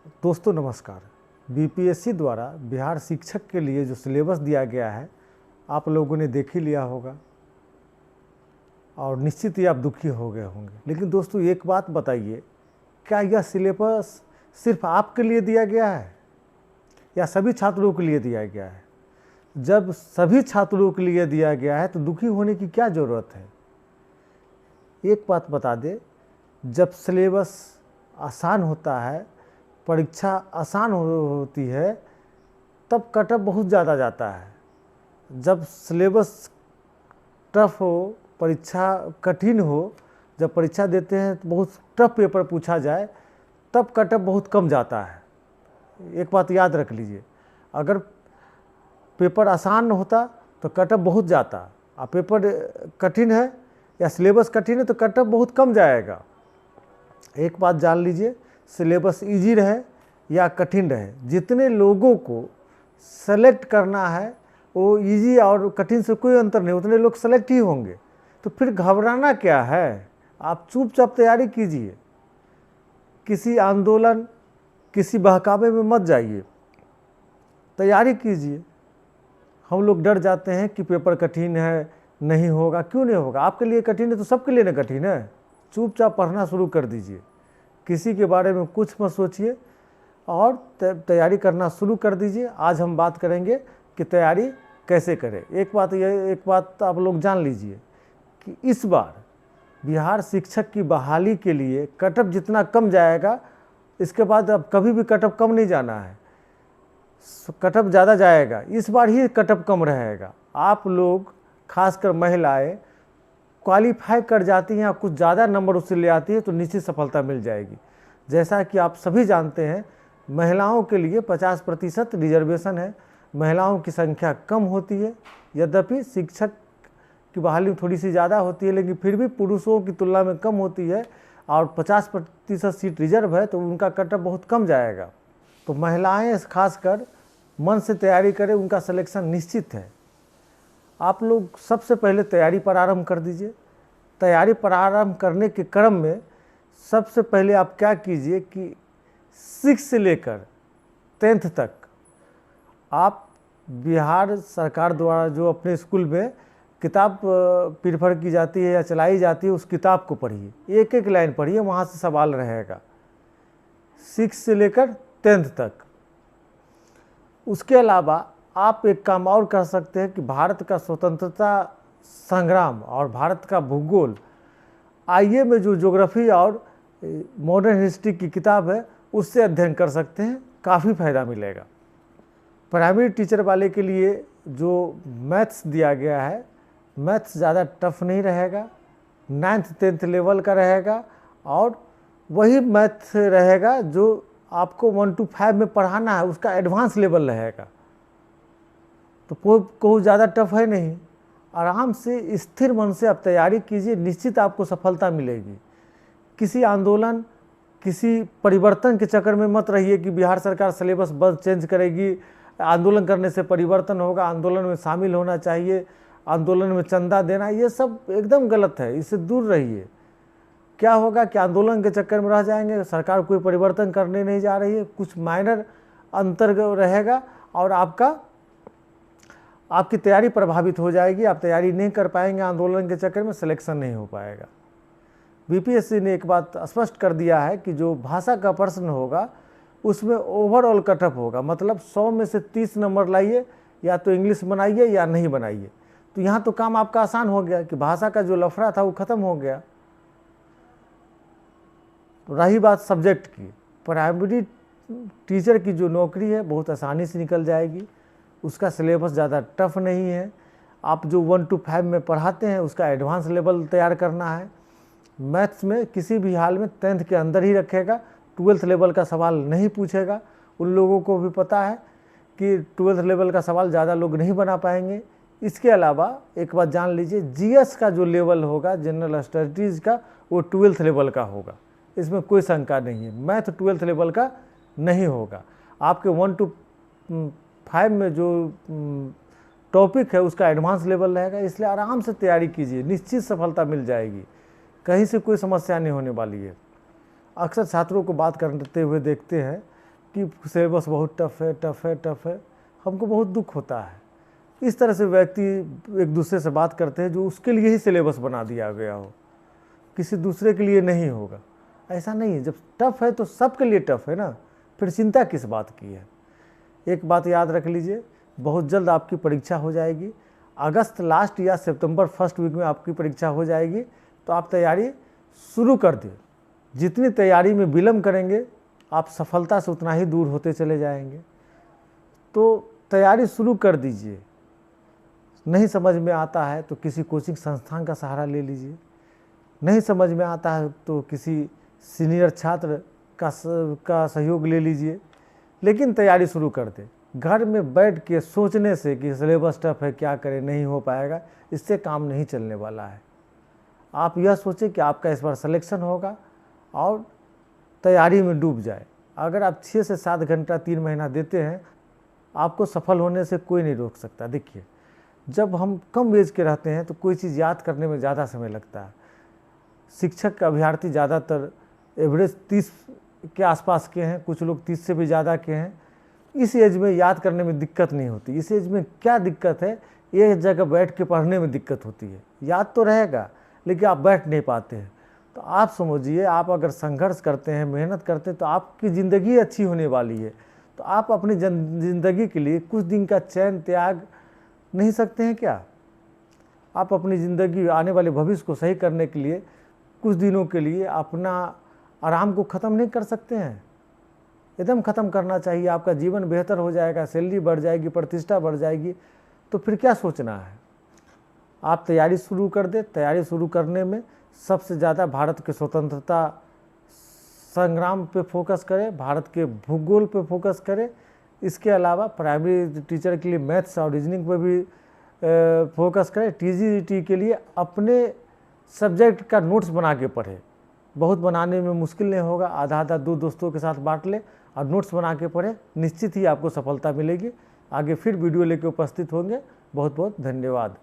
दोस्तों नमस्कार। बीपीएससी द्वारा बिहार शिक्षक के लिए जो सिलेबस दिया गया है आप लोगों ने देख ही लिया होगा और निश्चित ही आप दुखी हो गए होंगे। लेकिन दोस्तों एक बात बताइए, क्या यह सिलेबस सिर्फ आपके लिए दिया गया है या सभी छात्रों के लिए दिया गया है? जब सभी छात्रों के लिए दिया गया है तो दुखी होने की क्या ज़रूरत है? एक बात बता दे, जब सिलेबस आसान होता है, परीक्षा आसान होती है, तब कटअप बहुत ज़्यादा जाता है। जब सिलेबस टफ हो, परीक्षा कठिन हो, जब परीक्षा देते हैं तो बहुत टफ पेपर पूछा जाए, तब कटअप बहुत कम जाता है। एक बात याद रख लीजिए, अगर पेपर आसान होता तो कटअप बहुत जाता, और पेपर कठिन है या सिलेबस कठिन है तो कटअप बहुत कम जाएगा। एक बात जान लीजिए, सिलेबस इजी रहे या कठिन रहे, जितने लोगों को सेलेक्ट करना है वो इजी और कठिन से कोई अंतर नहीं, उतने लोग सेलेक्ट ही होंगे। तो फिर घबराना क्या है? आप चुपचाप तैयारी कीजिए, किसी आंदोलन, किसी बहकावे में मत जाइए, तैयारी कीजिए। हम लोग डर जाते हैं कि पेपर कठिन है, नहीं होगा। क्यों नहीं होगा? आपके लिए कठिन है तो सबके लिए ना कठिन है। चुपचाप पढ़ना शुरू कर दीजिए, किसी के बारे में कुछ मत सोचिए और तैयारी करना शुरू कर दीजिए। आज हम बात करेंगे कि तैयारी कैसे करें। एक बात आप लोग जान लीजिए कि इस बार बिहार शिक्षक की बहाली के लिए कटअप जितना कम जाएगा, इसके बाद अब कभी भी कटअप कम नहीं जाना है, कटअप ज़्यादा जाएगा। इस बार ही कटअप कम रहेगा। आप लोग खासकर महिलाएं क्वालिफाई कर जाती हैं, कुछ ज़्यादा नंबर उससे ले आती है तो निश्चित सफलता मिल जाएगी। जैसा कि आप सभी जानते हैं, महिलाओं के लिए 50% रिजर्वेशन है। महिलाओं की संख्या कम होती है, यद्यपि शिक्षक की बहाली थोड़ी सी ज़्यादा होती है, लेकिन फिर भी पुरुषों की तुलना में कम होती है और 50% सीट रिजर्व है तो उनका कटअप बहुत कम जाएगा। तो महिलाएं खासकर मन से तैयारी करें, उनका सिलेक्शन निश्चित है। आप लोग सबसे पहले तैयारी प्रारंभ कर दीजिए। तैयारी प्रारंभ करने के क्रम में सबसे पहले आप क्या कीजिए कि 6 से लेकर 10th तक आप बिहार सरकार द्वारा जो अपने स्कूल में किताब प्रीफर की जाती है या चलाई जाती है, उस किताब को पढ़िए, एक एक लाइन पढ़िए, वहाँ से सवाल रहेगा 6 से लेकर 10th तक। उसके अलावा आप एक काम और कर सकते हैं कि भारत का स्वतंत्रता संग्राम और भारत का भूगोल, आईए में जो ज्योग्राफी और मॉडर्न हिस्ट्री की किताब है उससे अध्ययन कर सकते हैं, काफ़ी फ़ायदा मिलेगा। प्राइमरी टीचर वाले के लिए जो मैथ्स दिया गया है, मैथ्स ज़्यादा टफ नहीं रहेगा, 9th 10th लेवल का रहेगा और वही मैथ रहेगा जो आपको 1 to 5 में पढ़ाना है, उसका एडवांस लेवल रहेगा। तो कोई ज़्यादा टफ है नहीं। आराम से स्थिर मन से आप तैयारी कीजिए, निश्चित आपको सफलता मिलेगी। किसी आंदोलन, किसी परिवर्तन के चक्कर में मत रहिए कि बिहार सरकार सिलेबस बस चेंज करेगी, आंदोलन करने से परिवर्तन होगा, आंदोलन में शामिल होना चाहिए, आंदोलन में चंदा देना, ये सब एकदम गलत है, इससे दूर रहिए। क्या होगा कि आंदोलन के चक्कर में रह जाएंगे, सरकार कोई परिवर्तन करने नहीं जा रही है, कुछ माइनर अंतर रहेगा और आपकी तैयारी प्रभावित हो जाएगी, आप तैयारी नहीं कर पाएंगे, आंदोलन के चक्कर में सिलेक्शन नहीं हो पाएगा। बीपीएससी ने एक बात स्पष्ट कर दिया है कि जो भाषा का प्रश्न होगा उसमें ओवरऑल कटअप होगा, मतलब 100 में से 30 नंबर लाइए, या तो इंग्लिश बनाइए या नहीं बनाइए। तो यहाँ तो काम आपका आसान हो गया कि भाषा का जो लफड़ा था वो ख़त्म हो गया। तो रही बात सब्जेक्ट की, प्राइमरी टीचर की जो नौकरी है बहुत आसानी से निकल जाएगी, उसका सिलेबस ज़्यादा टफ नहीं है। आप जो 1 to 5 में पढ़ाते हैं उसका एडवांस लेवल तैयार करना है। मैथ्स में किसी भी हाल में 10th के अंदर ही रखेगा, 12th लेवल का सवाल नहीं पूछेगा। उन लोगों को भी पता है कि 12th लेवल का सवाल ज़्यादा लोग नहीं बना पाएंगे। इसके अलावा एक बात जान लीजिए, जीएस का जो लेवल होगा, जनरल स्टडीज़ का, वो 12th लेवल का होगा, इसमें कोई शंका नहीं है। मैथ 12th लेवल का नहीं होगा। आपके 1 to 5 में जो टॉपिक है उसका एडवांस लेवल रहेगा, इसलिए आराम से तैयारी कीजिए, निश्चित सफलता मिल जाएगी, कहीं से कोई समस्या नहीं होने वाली है। अक्सर छात्रों को बात करते हुए देखते हैं कि सिलेबस बहुत टफ है, हमको बहुत दुख होता है। इस तरह से व्यक्ति एक दूसरे से बात करते हैं जो उसके लिए ही सिलेबस बना दिया गया हो, किसी दूसरे के लिए नहीं होगा। ऐसा नहीं है, जब टफ है तो सबके लिए टफ है ना, फिर चिंता किस बात की है। एक बात याद रख लीजिए, बहुत जल्द आपकी परीक्षा हो जाएगी। अगस्त लास्ट या सितंबर फर्स्ट वीक में आपकी परीक्षा हो जाएगी, तो आप तैयारी शुरू कर दें। जितनी तैयारी में विलम्ब करेंगे आप सफलता से उतना ही दूर होते चले जाएंगे। तो तैयारी शुरू कर दीजिए। नहीं समझ में आता है तो किसी कोचिंग संस्थान का सहारा ले लीजिए, नहीं समझ में आता है तो किसी सीनियर छात्र का सहयोग ले लीजिए, लेकिन तैयारी शुरू कर दें। घर में बैठ के सोचने से कि सिलेबस टफ है क्या करें, नहीं हो पाएगा, इससे काम नहीं चलने वाला है। आप यह सोचें कि आपका इस बार सिलेक्शन होगा और तैयारी में डूब जाए। अगर आप 6 से 7 घंटा 3 महीना देते हैं, आपको सफल होने से कोई नहीं रोक सकता। देखिए, जब हम कम एज के रहते हैं तो कोई चीज़ याद करने में ज़्यादा समय लगता है। शिक्षक अभ्यर्थी ज़्यादातर एवरेज 30 के आसपास के हैं, कुछ लोग 30 से भी ज़्यादा के हैं। इस एज में याद करने में दिक्कत नहीं होती। इस एज में क्या दिक्कत है, एक जगह बैठ के पढ़ने में दिक्कत होती है। याद तो रहेगा लेकिन आप बैठ नहीं पाते हैं। तो आप समझिए, आप अगर संघर्ष करते हैं, मेहनत करते हैं, तो आपकी ज़िंदगी अच्छी होने वाली है। तो आप अपनी ज़िंदगी के लिए कुछ दिन का चैन त्याग नहीं सकते हैं क्या? आप अपनी ज़िंदगी, आने वाले भविष्य को सही करने के लिए कुछ दिनों के लिए अपना आराम को ख़त्म नहीं कर सकते हैं? एकदम ख़त्म करना चाहिए। आपका जीवन बेहतर हो जाएगा, सैलरी बढ़ जाएगी, प्रतिष्ठा बढ़ जाएगी, तो फिर क्या सोचना है? आप तैयारी शुरू कर दें। तैयारी शुरू करने में सबसे ज़्यादा भारत के स्वतंत्रता संग्राम पे फोकस करें, भारत के भूगोल पे फोकस करें। इसके अलावा प्राइमरी टीचर के लिए मैथ्स और रीजनिंग पे भी फोकस करें। टीजीटी के लिए अपने सब्जेक्ट का नोट्स बना के पढ़ें। बहुत बनाने में मुश्किल नहीं होगा, आधा आधा 2 दोस्तों के साथ बांट लें और नोट्स बना के पढ़ें। निश्चित ही आपको सफलता मिलेगी। आगे फिर वीडियो लेके उपस्थित होंगे। बहुत बहुत धन्यवाद।